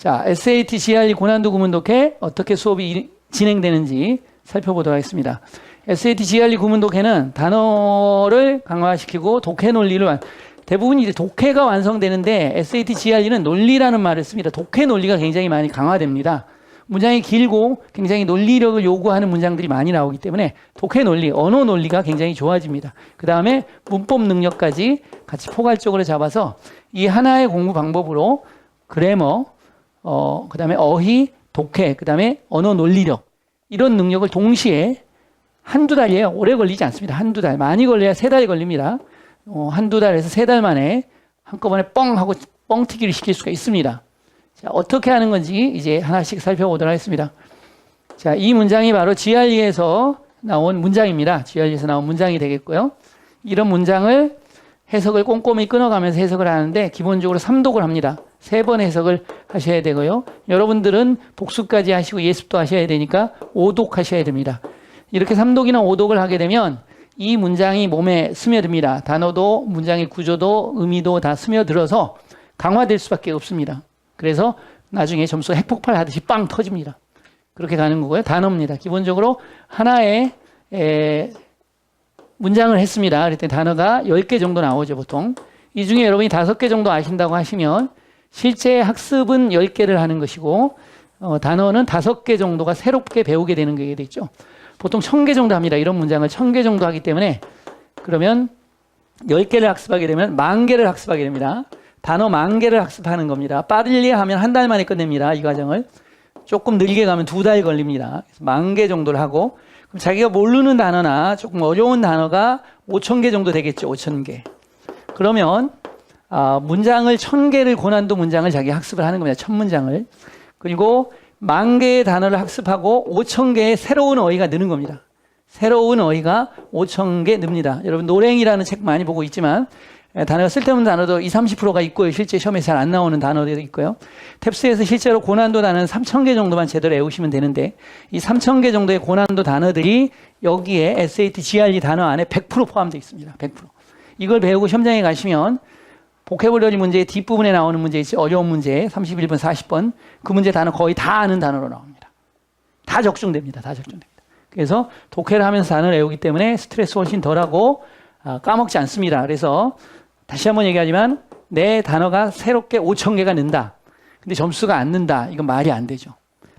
자, SAT, GRE 고난도 구문 독해 어떻게 수업이 진행되는지 살펴보도록 하겠습니다. SAT, GRE 구문 독해는 단어를 강화시키고 독해 논리를 대부분 이제 독해가 완성되는데 SAT, GRE는 논리라는 말을 씁니다. 독해 논리가 굉장히 많이 강화됩니다. 문장이 길고 굉장히 논리력을 요구하는 문장들이 많이 나오기 때문에 독해 논리, 언어 논리가 굉장히 좋아집니다. 그 다음에 문법 능력까지 같이 포괄적으로 잡아서 이 하나의 공부 방법으로 그래머, 그 다음에 어휘, 독해, 그 다음에 언어 논리력 이런 능력을 동시에 한두 달이에요. 오래 걸리지 않습니다. 한두 달. 많이 걸려야 3달 걸립니다. 한두 달에서 3달 만에 한꺼번에 뻥 하고 뻥튀기를 시킬 수가 있습니다. 자, 어떻게 하는 건지 이제 하나씩 살펴보도록 하겠습니다. 자, 이 문장이 바로 GRE에서 나온 문장입니다. GRE에서 나온 문장이 되겠고요. 이런 문장을 해석을 꼼꼼히 끊어가면서 해석을 하는데 기본적으로 3독을 합니다. 3번 해석을 하셔야 되고요. 여러분들은 복습까지 하시고 예습도 하셔야 되니까 5독 하셔야 됩니다. 이렇게 3독이나 5독을 하게 되면 이 문장이 몸에 스며듭니다. 단어도 문장의 구조도 의미도 다 스며들어서 강화될 수밖에 없습니다. 그래서 나중에 점수가 핵폭발 하듯이 빵 터집니다. 그렇게 가는 거고요. 단어입니다. 기본적으로 하나의 문장을 했습니다. 그랬더니 단어가 10개 정도 나오죠, 보통. 이 중에 여러분이 5개 정도 아신다고 하시면 실제 학습은 10개를 하는 것이고 단어는 5개 정도가 새롭게 배우게 되는 게 되죠. 보통 1000개 정도 합니다. 이런 문장을 1000개 정도 하기 때문에 그러면 10개를 학습하게 되면 10,000개를 학습하게 됩니다. 단어 10,000개를 학습하는 겁니다. 빠르게 하면 한 달 만에 끝냅니다. 이 과정을. 조금 느리게 가면 2달 걸립니다. 10,000개 정도를 하고 그럼 자기가 모르는 단어나 조금 어려운 단어가 5,000개 정도 되겠죠. 5,000개. 그러면 문장을 1,000개를 고난도 문장을 자기가 학습을 하는 겁니다. 1,000문장을. 그리고 10,000개의 단어를 학습하고 5,000개의 새로운 어휘가 느는 겁니다. 새로운 어휘가 5,000개 늡니다. 여러분 노랭이라는 책 많이 보고 있지만 단어가 쓸데없는 단어도 20, 30%가 있고요. 실제 시험에 잘 안 나오는 단어들도 있고요. 탭스에서 실제로 고난도 단어는 3,000개 정도만 제대로 외우시면 되는데 이 3,000개 정도의 고난도 단어들이 여기에 SAT, GRE 단어 안에 100% 포함되어 있습니다. 100%. 이걸 배우고 시험장에 가시면 보캐블러리 문제의 뒷부분에 나오는 문제 있죠. 어려운 문제 31번, 40번 그 문제 단어 거의 다 아는 단어로 나옵니다. 다 적중됩니다. 다 적중됩니다. 그래서 독해를 하면서 단어를 외우기 때문에 스트레스 훨씬 덜하고 까먹지 않습니다. 그래서 다시 한번 얘기하지만 내 단어가 새롭게 5,000개가 는다. 근데 점수가 안 는다. 이건 말이 안 되죠.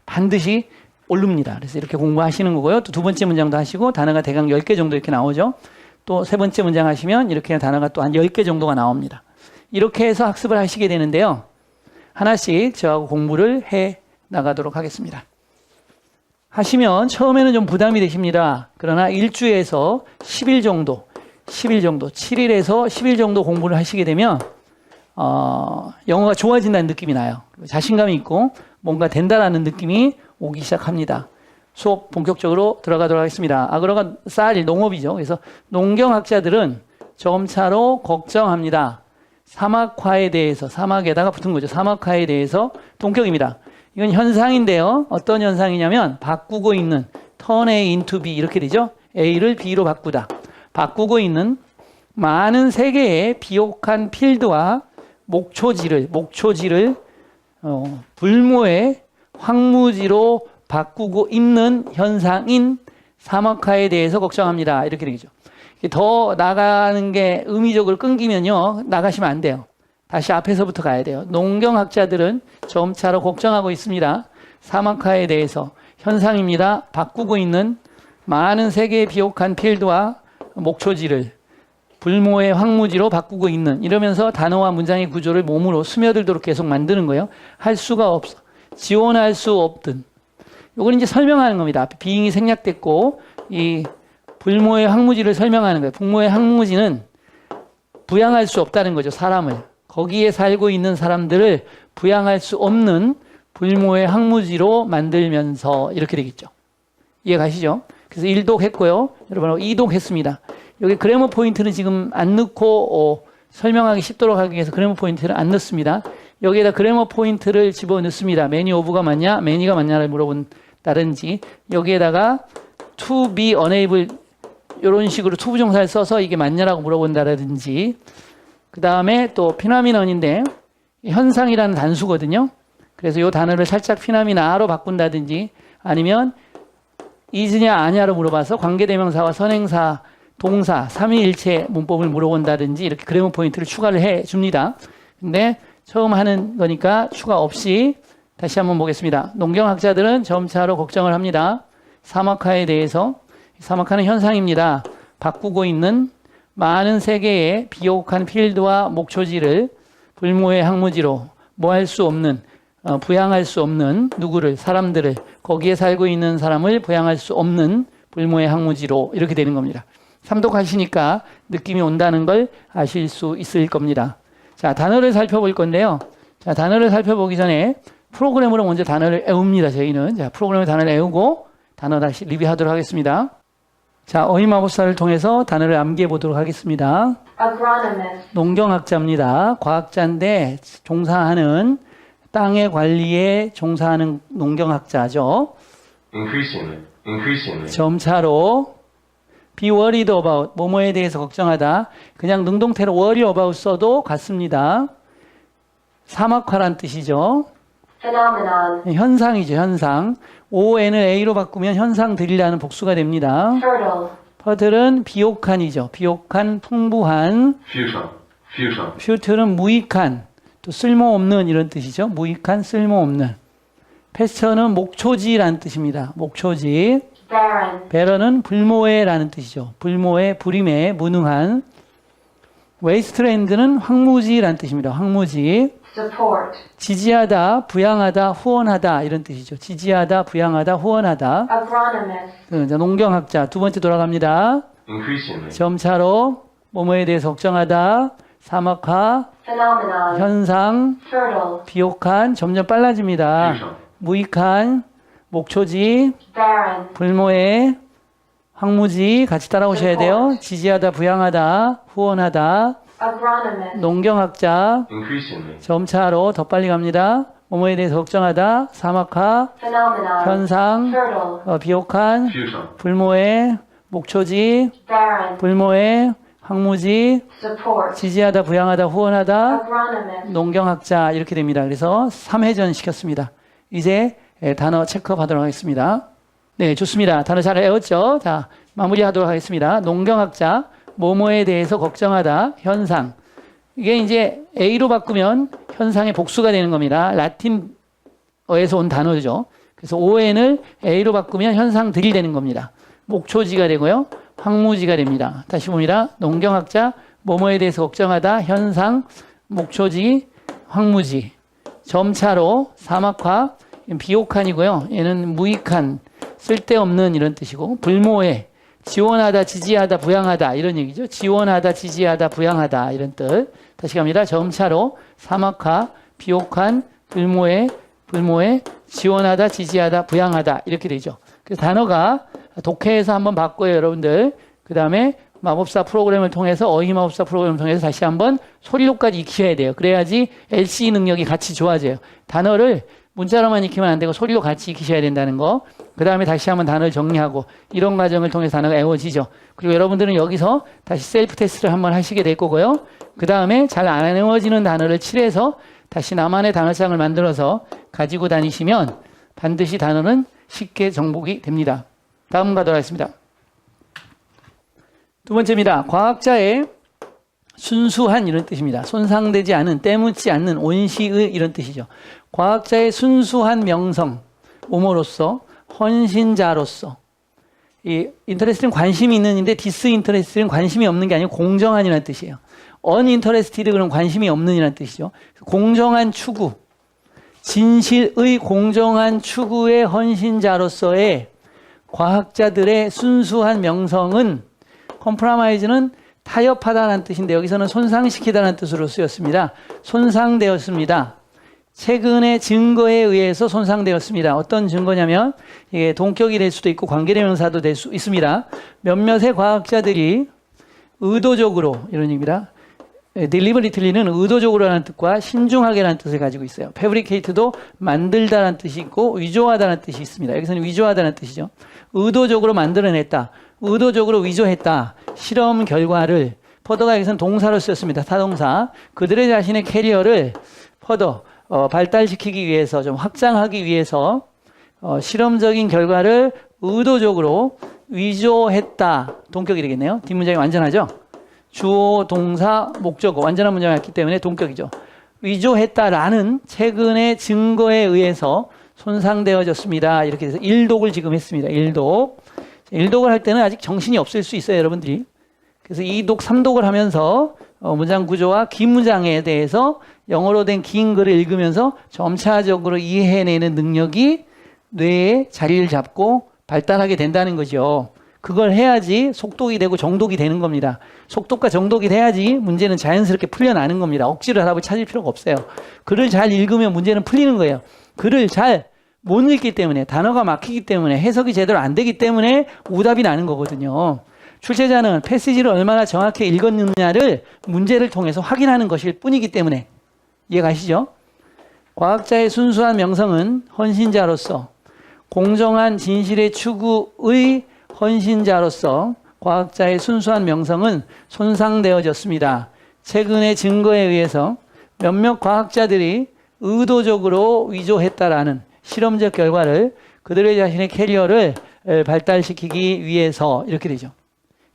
반드시 오릅니다. 그래서 이렇게 공부하시는 거고요. 또 두 번째 문장도 하시고 단어가 대강 10개 정도 이렇게 나오죠. 또 세 번째 문장 하시면 이렇게 단어가 또 한 10개 정도가 나옵니다. 이렇게 해서 학습을 하시게 되는데요. 하나씩 저하고 공부를 해 나가도록 하겠습니다. 하시면 처음에는 좀 부담이 되십니다. 그러나 1주에서 10일 정도 7일에서 10일 정도 공부를 하시게 되면 영어가 좋아진다는 느낌이 나요. 자신감이 있고 뭔가 된다라는 느낌이 오기 시작합니다. 수업 본격적으로 들어가도록 하겠습니다. 아그로가 쌀 농업이죠. 그래서 농경학자들은 점차로 걱정합니다. 사막화에 대해서, 사막에다가 붙은 거죠. 사막화에 대해서 동격입니다. 이건 현상인데요. 어떤 현상이냐면 바꾸고 있는 turn A into B 이렇게 되죠. A를 B로 바꾸다. 바꾸고 있는 많은 세계의 비옥한 필드와 목초지를 불모의 황무지로 바꾸고 있는 현상인 사막화에 대해서 걱정합니다. 이렇게 되죠. 더 나가는 게 의미적으로 끊기면요. 나가시면 안 돼요. 다시 앞에서부터 가야 돼요. 농경학자들은 점차로 걱정하고 있습니다. 사막화에 대해서 현상입니다. 바꾸고 있는 많은 세계의 비옥한 필드와 목초지를 불모의 황무지로 바꾸고 있는 이러면서 단어와 문장의 구조를 몸으로 스며들도록 계속 만드는 거예요. 할 수가 없어. 지원할 수 없든. 이걸 이제 설명하는 겁니다. 앞에 비잉이 생략됐고 이 불모의 황무지를 설명하는 거예요. 불모의 황무지는 부양할 수 없다는 거죠. 사람을. 거기에 살고 있는 사람들을 부양할 수 없는 불모의 황무지로 만들면서 이렇게 되겠죠. 이해 가시죠? 그래서 1독 했고요. 여러분 2독 했습니다. 여기 그래머 포인트는 지금 안 넣고 설명하기 쉽도록 하기 위해서 그래머 포인트를 안 넣습니다. 여기에다 그래머 포인트를 집어넣습니다. many of가 맞냐, many가 맞냐를 물어본다든지 여기에다가 to be unable 이런 식으로 to 부정사를 써서 이게 맞냐라고 물어본다든지 그 다음에 또 피나미넌인데 현상이라는 단수거든요. 그래서 이 단어를 살짝 피남이나 아로 바꾼다든지 아니면 is냐 아냐로 물어봐서 관계대명사와 선행사, 동사, 삼위일체 문법을 물어본다든지 이렇게 그래머 포인트를 추가를 해 줍니다. 근데 처음 하는 거니까 추가 없이 다시 한번 보겠습니다. 농경학자들은 점차로 걱정을 합니다. 사막화에 대해서. 사막화는 현상입니다. 바꾸고 있는 많은 세계의 비옥한 필드와 목초지를 불모의 항무지로 뭐 할 수 없는, 부양할 수 없는 누구를, 사람들을, 거기에 살고 있는 사람을 부양할 수 없는 불모의 항무지로 이렇게 되는 겁니다. 삼독하시니까 느낌이 온다는 걸 아실 수 있을 겁니다. 자, 단어를 살펴볼 건데요. 자, 단어를 살펴보기 전에 프로그램으로 먼저 단어를 외웁니다. 저희는. 자, 프로그램의 단어를 외우고 단어 다시 리뷰하도록 하겠습니다. 자, 어휘마법사를 통해서 단어를 암기해 보도록 하겠습니다. agronomist, 농경학자입니다. 과학자인데 종사하는 땅의 관리에 종사하는 농경학자죠. increasingly, 점차로 be worried about, 뭐뭐에 대해서 걱정하다. 그냥 능동태로 worry about 써도 같습니다. 사막화란 뜻이죠. phenomenon, 현상이죠, 현상. ON을 A로 바꾸면 현상들이라는 복수가 됩니다. fertile, 퍼들은 비옥한이죠. 비옥한, 풍부한. futile, 퓨틀은 무익한, 또 쓸모없는 이런 뜻이죠. 무익한, 쓸모없는. 패스처는 목초지라는 뜻입니다. 목초지. barren, 베런은 불모해라는 뜻이죠. 불모해, 불임해, 무능한. 웨이스트랜드는 황무지라는 뜻입니다. 황무지. support, 지지하다, 부양하다, 후원하다 이런 뜻이죠. 지지하다, 부양하다, 후원하다. agronomist, 농경학자 두 번째 돌아갑니다. increasingly, 점차로 뭐뭐에 대해서 걱정하다, 사막화, phenomenon, 현상, fertile, 비옥한, 점점 빨라집니다. futile, 무익한, 목초지, barren, 불모해, 황무지 같이 따라오셔야 돼요. 지지하다, 부양하다, 후원하다. agronomist, 농경학자 increasingly, 점차로 더 빨리 갑니다. 뭐뭐에 대해서 걱정하다, 사막화, phenomenon, 현상, fertile, 비옥한, futile, 불모해, 목초지, barren, 불모해, 황무지, support, 지지하다, 부양하다, 후원하다, agronomist, 농경학자 이렇게 됩니다. 그래서 3회전 시켰습니다. 이제 단어 체크하도록 하겠습니다. 네, 좋습니다. 단어 잘 외웠죠? 자, 마무리하도록 하겠습니다. 농경학자, 뭐뭐에 대해서 걱정하다, 현상. 이게 이제 A로 바꾸면 현상의 복수가 되는 겁니다. 라틴어에서 온 단어죠. 그래서 ON을 A로 바꾸면 현상들이 되는 겁니다. 목초지가 되고요. 황무지가 됩니다. 다시 봅니다. 농경학자, 뭐뭐에 대해서 걱정하다, 현상, 목초지, 황무지. 점차로 사막화, 비옥한이고요. 얘는 무익한, 쓸데없는 이런 뜻이고, 불모해, 지원하다, 지지하다, 부양하다 이런 얘기죠. 지원하다, 지지하다, 부양하다 이런 뜻. 다시 갑니다. 점차로 사막화, 비옥한, 불모해, 지원하다, 지지하다, 부양하다 이렇게 되죠. 그래서 단어가 독해에서 한번 바꿔요, 여러분들. 그 다음에 마법사 프로그램을 통해서 어휘마법사 프로그램을 통해서 다시 한번 소리로까지 익혀야 돼요. 그래야지 LCE 능력이 같이 좋아져요. 단어를 문자로만 익히면 안 되고 소리로 같이 익히셔야 된다는 거. 그 다음에 다시 한번 단어를 정리하고 이런 과정을 통해서 단어가 외워지죠. 그리고 여러분들은 여기서 다시 셀프 테스트를 한번 하시게 될 거고요. 그 다음에 잘 안 외워지는 단어를 칠해서 다시 나만의 단어장을 만들어서 가지고 다니시면 반드시 단어는 쉽게 정복이 됩니다. 다음 가도록 하겠습니다. 두 번째입니다. 과학자의 순수한 이런 뜻입니다. 손상되지 않은, 때묻지 않는, 온시의 이런 뜻이죠. 과학자의 순수한 명성, 뭐뭐로서, 헌신자로서. 이 인터레스트는 관심이 있는데 디스인터레스트는 관심이 없는 게 아니고 공정한이라는 뜻이에요. 어인터레스티드 그런 관심이 없는 이라는 뜻이죠. 공정한 추구, 진실의 공정한 추구의 헌신자로서의 과학자들의 순수한 명성은 컴프라마이즈는 타협하다는 뜻인데 여기서는 손상시키다는 뜻으로 쓰였습니다. 손상되었습니다. 최근의 증거에 의해서 손상되었습니다. 어떤 증거냐면 이게 동격이 될 수도 있고 관계대명사도 될 수 있습니다. 몇몇의 과학자들이 의도적으로 이런 얘기입니다. deliberately는 의도적으로라는 뜻과 신중하게라는 뜻을 가지고 있어요. fabricate도 만들다라는 뜻이 있고 위조하다라는 뜻이 있습니다. 여기서는 위조하다라는 뜻이죠. 의도적으로 만들어냈다. 의도적으로 위조했다. 실험 결과를 퍼더가 여기서는 동사로 쓰였습니다. 타동사. 그들의 자신의 캐리어를 퍼더 발달시키기 위해서 좀 확장하기 위해서 실험적인 결과를 의도적으로 위조했다. 동격이 되겠네요. 뒷문장이 완전하죠. 주어, 동사, 목적어 완전한 문장이었기 때문에 동격이죠. 위조했다라는 최근의 증거에 의해서 손상되어졌습니다. 이렇게 해서 일독을 지금 했습니다. 일독을 할 때는 아직 정신이 없을 수 있어요, 여러분들이. 그래서 2독, 3독을 하면서 문장 구조와 긴 문장에 대해서 영어로 된 긴 글을 읽으면서 점차적으로 이해해내는 능력이 뇌에 자리를 잡고 발달하게 된다는 거죠. 그걸 해야지 속독이 되고 정독이 되는 겁니다. 속독과 정독이 돼야지 문제는 자연스럽게 풀려나는 겁니다. 억지로 답을 찾을 필요가 없어요. 글을 잘 읽으면 문제는 풀리는 거예요. 글을 잘 못 읽기 때문에, 단어가 막히기 때문에, 해석이 제대로 안 되기 때문에 오답이 나는 거거든요. 출제자는 패시지를 얼마나 정확히 읽었느냐를 문제를 통해서 확인하는 것일 뿐이기 때문에. 이해가시죠? 과학자의 순수한 명성은 헌신자로서, 공정한 진실의 추구의 헌신자로서 과학자의 순수한 명성은 손상되어졌습니다. 최근의 증거에 의해서 몇몇 과학자들이 의도적으로 위조했다라는 실험적 결과를 그들의 자신의 캐리어를 발달시키기 위해서 이렇게 되죠.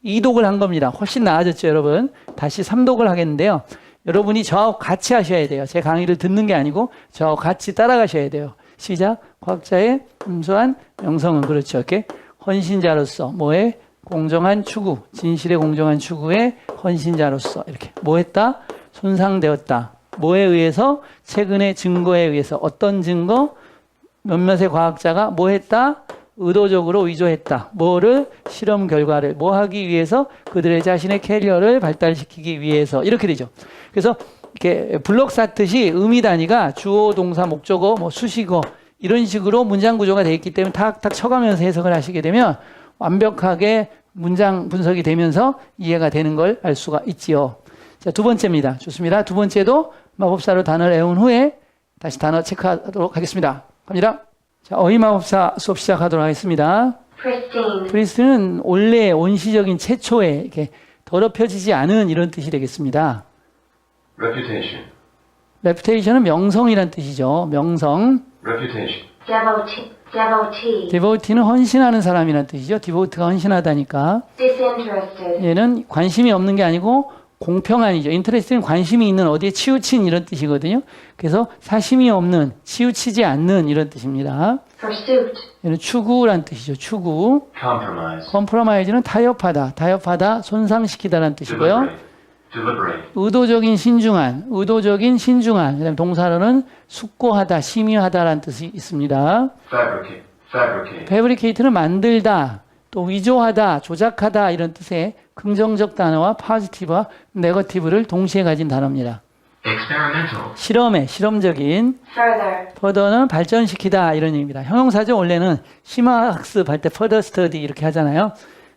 2독을 한 겁니다. 훨씬 나아졌죠, 여러분. 다시 3독을 하겠는데요. 여러분이 저하고 같이 하셔야 돼요. 제 강의를 듣는 게 아니고 저하고 같이 따라가셔야 돼요. 시작. 과학자의 순수한 명성은 그렇죠. 이렇게 헌신자로서 뭐에 공정한 추구, 진실의 공정한 추구의 헌신자로서 이렇게 뭐 했다? 손상되었다. 뭐에 의해서? 최근의 증거에 의해서. 어떤 증거? 몇몇의 과학자가 뭐 했다? 의도적으로 위조했다. 뭐를? 실험 결과를 뭐 하기 위해서? 그들의 자신의 캐리어를 발달시키기 위해서. 이렇게 되죠. 그래서 이렇게 블록 쌓듯이 의미 단위가 주어, 동사, 목적어, 뭐 수식어 이런 식으로 문장 구조가 되어 있기 때문에 탁탁 쳐가면서 해석을 하시게 되면 완벽하게 문장 분석이 되면서 이해가 되는 걸 알 수가 있지요. 자, 두 번째입니다. 좋습니다. 두 번째도 마법사로 단어를 외운 후에 다시 단어 체크하도록 하겠습니다. 갑니다. 자, 어휘마법사 수업 시작하도록 하겠습니다. pristine, 프리스트는 원래 원시적인 최초의 이렇게 더럽혀지지 않은 이런 뜻이 되겠습니다. reputation, reputation은 명성이란 뜻이죠. 명성. reputation, devotee, devotee는 헌신하는 사람이란 뜻이죠. devotee가 헌신하다니까. disinterested, 얘는 관심이 없는 게 아니고 공평한이죠. interest는 관심이 있는 어디에 치우친 이런 뜻이거든요. 그래서 사심이 없는, 치우치지 않는 이런 뜻입니다. pursuit, 얘는 추구란 뜻이죠. 추구. compromise, compromise는 타협하다, 손상시키다라는 뜻이고요. deliberate, 의도적인 신중한. 그다음에 동사로는 숙고하다, 심의하다라는 뜻이 있습니다. fabricate, fabricate는 만들다, 또 위조하다, 조작하다 이런 뜻의 긍정적 단어와 positive와 negative를 동시에 가진 단어입니다. experimental, 실험적인. further는 발전시키다 이런 의미입니다. 형용사죠. 원래는 심화학습할 때 further study 이렇게 하잖아요.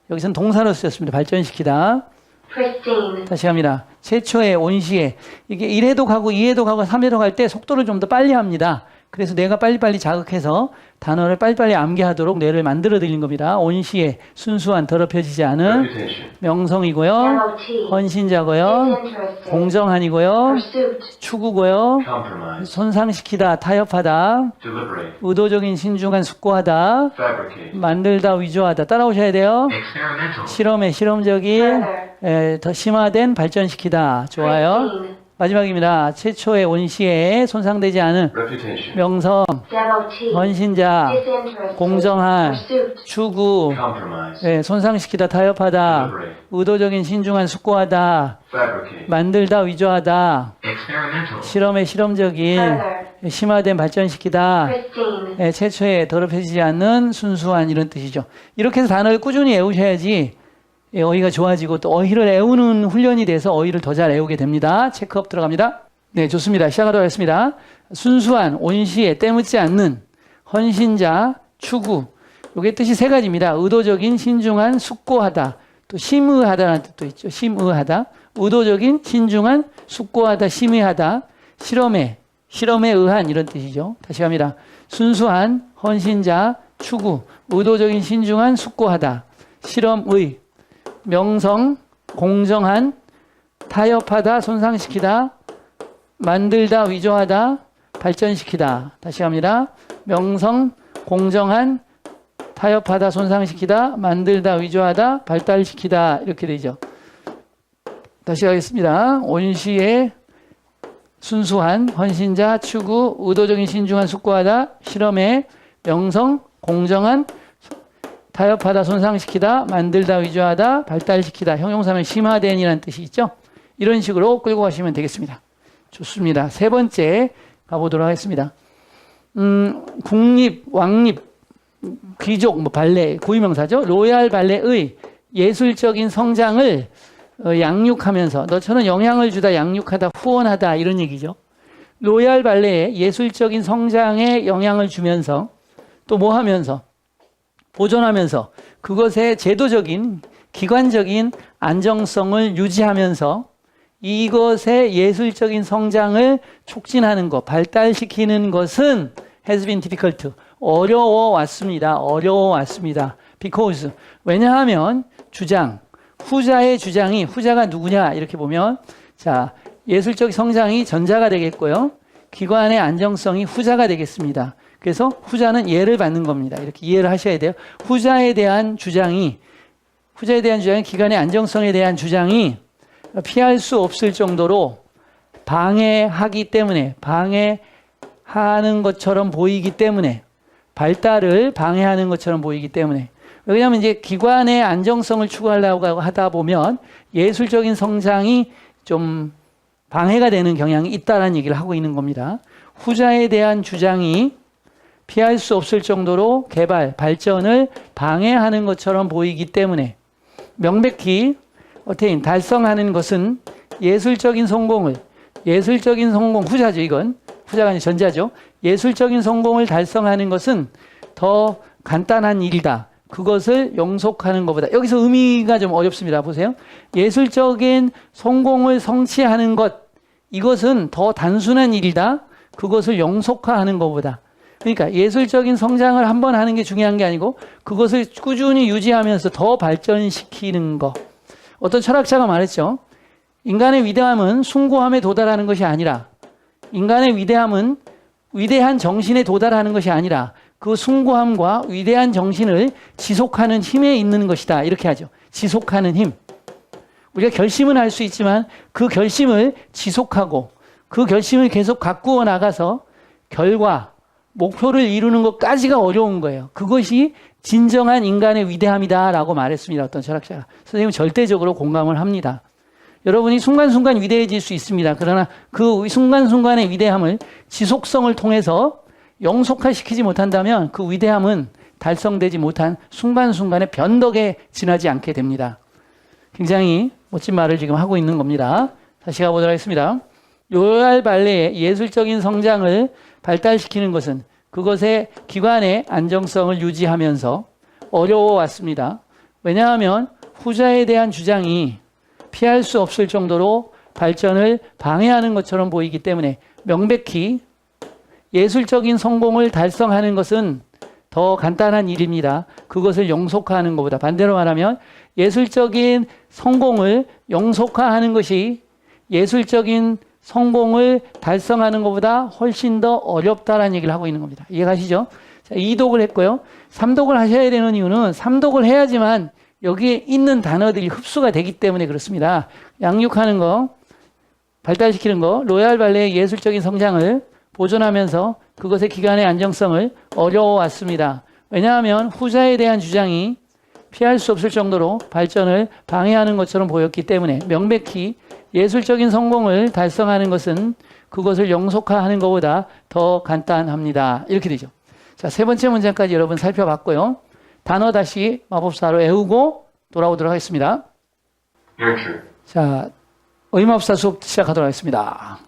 여기서는 동사로 쓰였습니다. 발전시키다. pristine, 다시 합니다. 최초의 온시에 이게 1회독 하고 2회독 하고 3회독 할 때 속도를 좀 더 빨리 합니다. 그래서 뇌가 빨리빨리 자극해서 단어를 빨리빨리 암기하도록 뇌를 만들어 드린 겁니다. 온시에 순수한 더럽혀지지 않은 reputation, 명성이고요. devotee, 헌신자고요. disinterested, 공정한이고요. pursuit, 추구고요. compromise, 손상시키다, 타협하다. deliberate, 의도적인 신중한 숙고하다. fabricate, 만들다, 위조하다. 따라오셔야 돼요. experimental, 실험적인 further, 더 심화된 발전시키다. 좋아요. pristine, 마지막입니다. 최초의 온시에 손상되지 않은 reputation, 명성, devotee, 헌신자, disinterested, 공정한, pursuit, 추구, compromise, 손상시키다, 타협하다, deliberate, 의도적인 신중한 숙고하다, fabricate, 만들다, 위조하다, experimental, 실험적인, further, 심화된 발전시키다, pristine, 최초에 더럽혀지지 않는 순수한 이런 뜻이죠. 이렇게 해서 단어를 꾸준히 외우셔야지 어휘가 좋아지고 또 어휘를 외우는 훈련이 돼서 어휘를 더 잘 외우게 됩니다. 체크업 들어갑니다. 네, 좋습니다. 시작하도록 하겠습니다. 순수한, 온시에 때묻지 않는, 헌신자, 추구. 요게 뜻이 세 가지입니다. 의도적인, 신중한, 숙고하다. 또 심의하다라는 뜻도 있죠. 심의하다. 의도적인, 신중한, 숙고하다, 심의하다. 실험에 의한 이런 뜻이죠. 다시 합니다. 순수한, 헌신자, 추구. 의도적인, 신중한, 숙고하다. 실험의, 명성, 공정한, 타협하다, 손상시키다, 만들다, 위조하다, 발전시키다. 다시 갑니다. 명성, 공정한, 타협하다, 손상시키다, 만들다, 위조하다, 발달시키다. 이렇게 되죠. 다시 가겠습니다. 온시의 순수한, 헌신자, 추구, 의도적인 신중한, 숙고하다, 실험의 명성, 공정한, 타협하다, 손상시키다, 만들다, 위조하다, 발달시키다. 형용사면 심화된이라는 뜻이 있죠. 이런 식으로 끌고 가시면 되겠습니다. 좋습니다. 세 번째 가보도록 하겠습니다. 국립, 왕립, 귀족, 발레, 고유명사죠. 로얄 발레의 예술적인 성장을 양육하면서, 너처럼 영향을 주다, 양육하다, 후원하다 이런 얘기죠. 로얄 발레의 예술적인 성장에 영향을 주면서 또 뭐 하면서? 보존하면서 그것의 제도적인, 기관적인 안정성을 유지하면서 이것의 예술적인 성장을 촉진하는 것, 발달시키는 것은 has been difficult. 어려워왔습니다. 어려워왔습니다. because. 왜냐하면 주장, 후자의 주장이, 후자가 누구냐 이렇게 보면, 자, 예술적 성장이 전자가 되겠고요. 기관의 안정성이 후자가 되겠습니다. 그래서 후자는 예를 받는 겁니다. 이렇게 이해를 하셔야 돼요. 후자에 대한 주장이, 기관의 안정성에 대한 주장이 피할 수 없을 정도로 방해하기 때문에, 방해하는 것처럼 보이기 때문에, 발달을 방해하는 것처럼 보이기 때문에. 왜냐하면 이제 기관의 안정성을 추구하려고 하다 보면 예술적인 성장이 좀 방해가 되는 경향이 있다는 얘기를 하고 있는 겁니다. 후자에 대한 주장이 피할 수 없을 정도로 개발, 발전을 방해하는 것처럼 보이기 때문에 명백히 달성하는 것은 예술적인 성공, 후자죠, 이건. 후자가 아니라 전자죠. 예술적인 성공을 달성하는 것은 더 간단한 일이다. 그것을 영속하는 것보다. 여기서 의미가 좀 어렵습니다. 보세요. 예술적인 성공을 성취하는 것, 이것은 더 단순한 일이다. 그것을 영속화하는 것보다. 그러니까 예술적인 성장을 한번 하는 게 중요한 게 아니고 그것을 꾸준히 유지하면서 더 발전시키는 것. 어떤 철학자가 말했죠. 인간의 위대함은 숭고함에 도달하는 것이 아니라, 인간의 위대함은 위대한 정신에 도달하는 것이 아니라 그 숭고함과 위대한 정신을 지속하는 힘에 있는 것이다. 이렇게 하죠. 지속하는 힘. 우리가 결심은 할 수 있지만 그 결심을 지속하고 그 결심을 계속 가꾸어 나가서 결과, 목표를 이루는 것까지가 어려운 거예요. 그것이 진정한 인간의 위대함이다라고 말했습니다. 어떤 철학자가. 선생님은 절대적으로 공감을 합니다. 여러분이 순간순간 위대해질 수 있습니다. 그러나 그 순간순간의 위대함을 지속성을 통해서 영속화시키지 못한다면 그 위대함은 달성되지 못한 순간순간의 변덕에 지나지 않게 됩니다. 굉장히 멋진 말을 지금 하고 있는 겁니다. 다시 가보도록 하겠습니다. 로얄 발레의 예술적인 성장을 발달시키는 것은 그것의 기관의 안정성을 유지하면서 어려워왔습니다. 왜냐하면 후자에 대한 주장이 피할 수 없을 정도로 발전을 방해하는 것처럼 보이기 때문에 명백히 예술적인 성공을 달성하는 것은 더 간단한 일입니다. 그것을 영속화하는 것보다. 반대로 말하면 예술적인 성공을 영속화하는 것이 예술적인 성공을 달성하는 것보다 훨씬 더 어렵다라는 얘기를 하고 있는 겁니다. 이해가시죠? 자, 2독을 했고요. 3독을 하셔야 되는 이유는 3독을 해야지만 여기에 있는 단어들이 흡수가 되기 때문에 그렇습니다. 양육하는 거, 발달시키는 거, 로얄 발레의 예술적인 성장을 보존하면서 그것의 기간의 안정성을 어려워왔습니다. 왜냐하면 후자에 대한 주장이 피할 수 없을 정도로 발전을 방해하는 것처럼 보였기 때문에 명백히 예술적인 성공을 달성하는 것은 그것을 영속화하는 것보다 더 간단합니다. 이렇게 되죠. 자, 세 번째 문장까지 여러분 살펴봤고요. 단어 다시 마법사로 외우고 돌아오도록 하겠습니다. nurture, 자, 의마법사 수업 시작하도록 하겠습니다.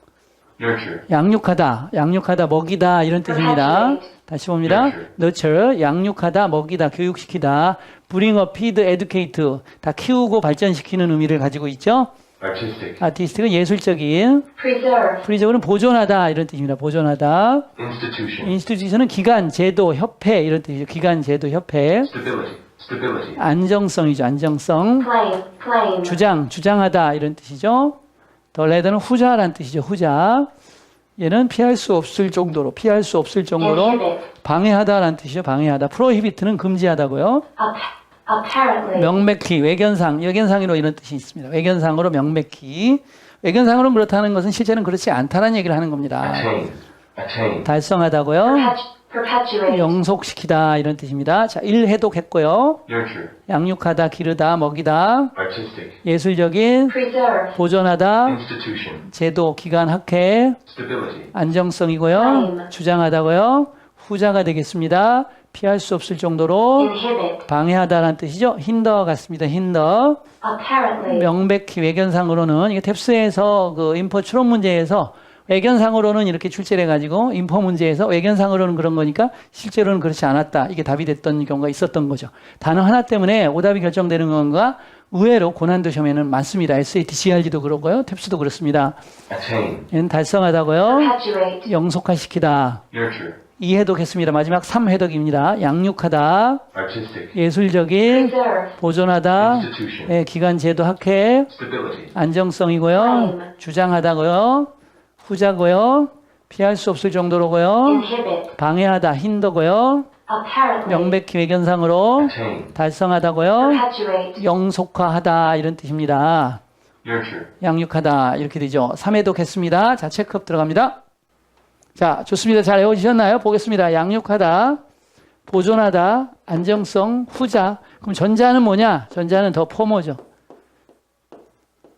nurture, 양육하다, 양육하다, 먹이다 이런 뜻입니다. 다시 봅니다. nurture, 양육하다, 먹이다, 교육시키다, bring up, feed, educate 다 키우고 발전시키는 의미를 가지고 있죠. artistic, 아티스틱은 예술적인, preserve, 프리적으로는 보존하다 이런 뜻입니다. 보존하다. institution, 인스티튜션은 기관, 제도, 협회 이런 뜻이죠. 기관, 제도, 협회. stability, 안정성이죠. 안정성. claim, 주장하다 이런 뜻이죠. 더 레더는 후자라는 뜻이죠. 후자. 얘는 피할 수 없을 정도로 inhibit, 방해하다라는 뜻이죠. 방해하다. prohibit는 금지하다고요. apparently, 명백히 외견상으로 이런 뜻이 있습니다. 외견상으로 명백히. 외견상으로는 그렇다는 것은 실제는 그렇지 않다는 얘기를 하는 겁니다. attain, 달성하다고요. perpetuate, 영속시키다 이런 뜻입니다. 자, 1 해독했고요. nurture, 양육하다, 기르다, 먹이다. artistic, 예술적인, preserve, 보존하다, institution, 제도, 기관, 학회, stability, 안정성이고요. claim, 주장하다고요. 후자가 되겠습니다. 피할 수 없을 정도로 inhibit, 방해하다라는 뜻이죠. 힌더 같습니다. 힌더. apparently, 명백히 외견상으로는 이게 탭스에서 그 인포 추론 문제에서 외견상으로는 이렇게 출제를 해가지고 인포 문제에서 외견상으로는 그런 거니까 실제로는 그렇지 않았다. 이게 답이 됐던 경우가 있었던 거죠. 단어 하나 때문에 오답이 결정되는 건가 의외로 고난도 시험에는 많습니다. SAT, GRD도 그러고요. 탭스도 그렇습니다. attain, 얘는 달성하다고요. perpetuate, nurture, 영속화시키다. 2해독 했습니다. 마지막 3해독입니다. 양육하다. artistic, 예술적인. preserve, 보존하다. institution, 예, 기관, 제도, 학회. stability, 안정성이고요. claim, 주장하다고요. 후자고요. 피할 수 없을 정도로고요. inhibit, 방해하다, 힌더고요. apparently, 명백히 외견상으로 attain, 달성하다고요. perpetuate, 영속화하다 이런 뜻입니다. nurture, 양육하다 이렇게 되죠. 3회독 했습니다. 자, 체크업 들어갑니다. 자, 좋습니다. 잘 외워지셨나요? 보겠습니다. 양육하다, 보존하다, 안정성, 후자. 그럼 전자는 뭐냐? 전자는 더 포모죠.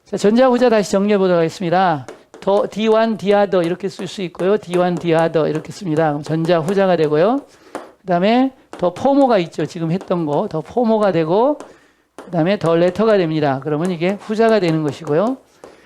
자, 전자, 후자 다시 정리해 보도록 하겠습니다. 더 D1, Dother 이렇게 쓸 수 있고요. D1, Dother 이렇게 씁니다. 그럼 전자, 후자가 되고요. 그 다음에 더 포모가 있죠. 지금 했던 거. 더 포모가 되고 그 다음에 더 레터가 됩니다. 그러면 이게 후자가 되는 것이고요.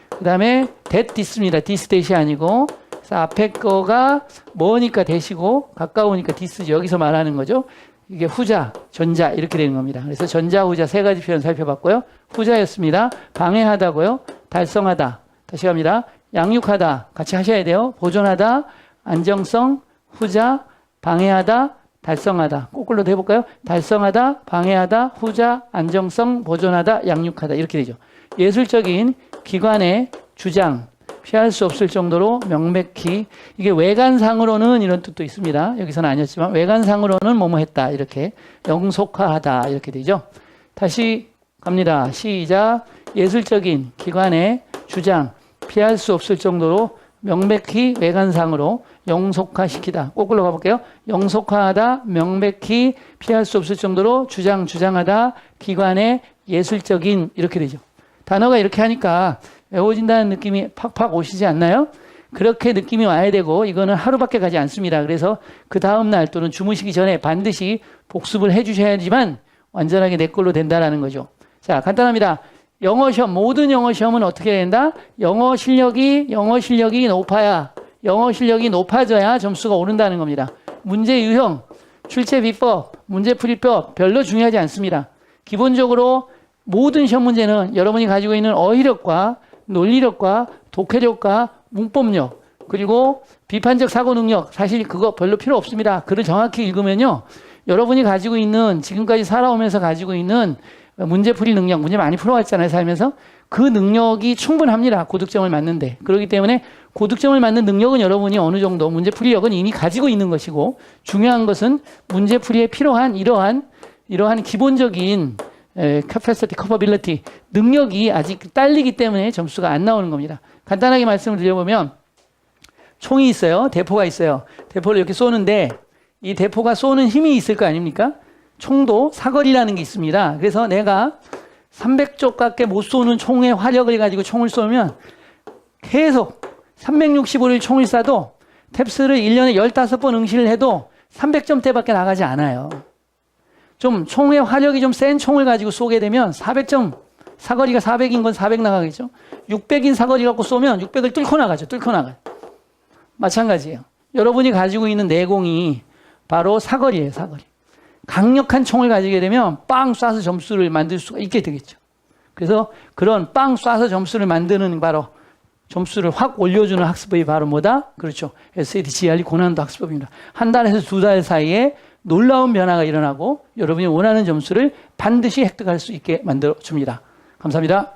그 다음에 that this입니다. this that이 아니고 그래서 앞에 거가 뭐니까 that이고 가까우니까 this죠. 여기서 말하는 거죠. 이게 후자, 전자 이렇게 되는 겁니다. 그래서 전자, 후자 세 가지 표현 살펴봤고요. 후자였습니다. 방해하다고요. 달성하다. 다시 갑니다. 양육하다 같이 하셔야 돼요. 보존하다, 안정성, 후자, 방해하다, 달성하다. 거꾸로 해볼까요? 달성하다, 방해하다, 후자, 안정성, 보존하다, 양육하다 이렇게 되죠. 예술적인 기관의 주장, 피할 수 없을 정도로 명백히 이게 외관상으로는 이런 뜻도 있습니다. 여기서는 아니었지만 외관상으로는 뭐뭐 했다 이렇게 영속화하다 이렇게 되죠. 다시 갑니다. 시작. 예술적인 기관의 주장, 피할 수 없을 정도로 명백히 외관상으로 영속화시키다. 거꾸로 가볼게요. 영속화하다, 명백히 피할 수 없을 정도로 주장하다, 기관의 예술적인 이렇게 되죠. 단어가 이렇게 하니까 외워진다는 느낌이 팍팍 오시지 않나요? 그렇게 느낌이 와야 되고 이거는 하루밖에 가지 않습니다. 그래서 그 다음날 또는 주무시기 전에 반드시 복습을 해주셔야지만 완전하게 내 걸로 된다라는 거죠. 자, 간단합니다. 영어 시험, 모든 영어 시험은 어떻게 된다? 영어 실력이 높아야, 영어 실력이 높아져야 점수가 오른다는 겁니다. 문제 유형, 출제 비법, 문제풀이법 별로 중요하지 않습니다. 기본적으로 모든 시험 문제는 여러분이 가지고 있는 어휘력과 논리력과 독해력과 문법력, 그리고 비판적 사고 능력, 사실 그거 별로 필요 없습니다. 글을 정확히 읽으면요. 여러분이 가지고 있는, 지금까지 살아오면서 가지고 있는 문제풀이 능력, 문제 많이 풀어왔잖아요, 살면서. 그 능력이 충분합니다. 고득점을 맞는데. 그렇기 때문에 고득점을 맞는 능력은 여러분이 어느 정도 문제풀이력은 이미 가지고 있는 것이고, 중요한 것은 문제풀이에 필요한 이러한 기본적인 capacity, capability, 능력이 아직 딸리기 때문에 점수가 안 나오는 겁니다. 간단하게 말씀을 드려보면 총이 있어요. 대포가 있어요. 대포를 이렇게 쏘는데 이 대포가 쏘는 힘이 있을 거 아닙니까? 총도 사거리라는 게 있습니다. 그래서 내가 300쪽밖에 못 쏘는 총의 화력을 가지고 총을 쏘면 계속 365일 총을 쏴도 탭스를 1년에 15번 응시를 해도 300점대밖에 나가지 않아요. 좀 총의 화력이 좀 센 총을 가지고 쏘게 되면 400점, 사거리가 400인 건 400 나가겠죠. 600인 사거리 갖고 쏘면 600을 뚫고 나가죠. 뚫고 나가요. 마찬가지예요. 여러분이 가지고 있는 내공이 바로 사거리예요. 사거리. 강력한 총을 가지게 되면 빵 쏴서 점수를 만들 수가 있게 되겠죠. 그래서 그런 빵 쏴서 점수를 만드는 바로 점수를 확 올려주는 학습법이 바로 뭐다? 그렇죠. SAT, GRE 고난도 학습법입니다. 한 달에서 두 달 사이에 놀라운 변화가 일어나고 여러분이 원하는 점수를 반드시 획득할 수 있게 만들어줍니다. 감사합니다.